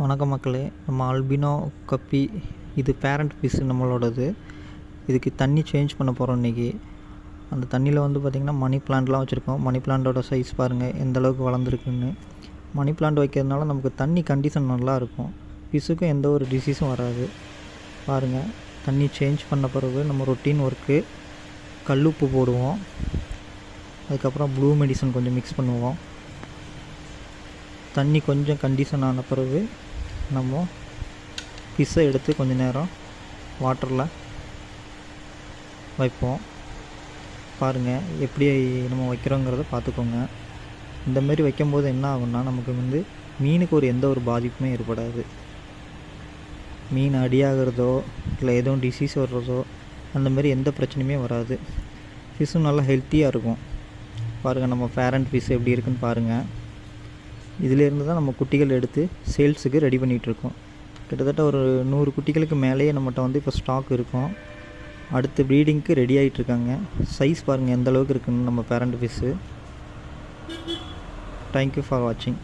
வணக்கம் மக்களே. நம்ம அல்பினோ கப்பி இது பேரண்ட் ஃபிஷ் நம்மளோடது. இதுக்கு தண்ணி சேஞ்ச் பண்ண போகிறோம் இன்றைக்கி. அந்த தண்ணியில் பார்த்திங்கன்னா மணி பிளான்ட்லாம் வச்சுருக்கோம். மணி பிளான்ட்டோட சைஸ் பாருங்கள் எந்த அளவுக்கு வளர்ந்துருக்குன்னு. மணி பிளான்ட் வைக்கிறதுனால நமக்கு தண்ணி கண்டிஷன் நல்லாயிருக்கும். ஃபிஷ்ஷுக்கும் எந்த ஒரு டிசீஸும் வராது. பாருங்கள், தண்ணி சேஞ்ச் பண்ண பிறகு நம்ம ரொட்டீன் ஒர்க்கு கல்லுப்பு போடுவோம். அதுக்கப்புறம் ப்ளூ மெடிசன் கொஞ்சம் மிக்ஸ் பண்ணுவோம். தண்ணி கொஞ்சம் கண்டிஷன் ஆன பிறகு நம்ம ஃபிஷ்ஷை எடுத்து கொஞ்சம் நேரம் வாட்டரில் வைப்போம். பாருங்கள் எப்படி நம்ம வைக்கிறோங்கிறத பார்த்துக்கோங்க. இந்தமாரி வைக்கும்போது என்ன ஆகும்னா நமக்கு மீனுக்கு எந்த ஒரு பாதிப்புமே ஏற்படாது. மீன் அடியாகிறதோ இல்லை எதுவும் டிசீஸ் வர்றதோ அந்தமாரி எந்த பிரச்சனையுமே வராது. ஃபிஷ்ஷும் நல்லா ஹெல்த்தியாக இருக்கும். பாருங்கள் நம்ம பேரண்ட் ஃபிஷ் எப்படி இருக்குன்னு பாருங்கள். இதிலேருந்து தான் நம்ம குட்டிகள் எடுத்து சேல்ஸுக்கு ரெடி பண்ணிகிட்ருக்கோம். கிட்டத்தட்ட ஒரு 100 குட்டிகளுக்கு மேலேயே நம்மகிட்ட இப்போ ஸ்டாக் இருக்கும். அடுத்து ப்ரீடிங்க்கு ரெடி ஆகிட்ருக்காங்க. சைஸ் பாருங்கள் எந்த அளவுக்கு இருக்குன்னு நம்ம பேரண்ட் ஃபிஷ்ஷு. தேங்க்யூ ஃபார் வாட்சிங்.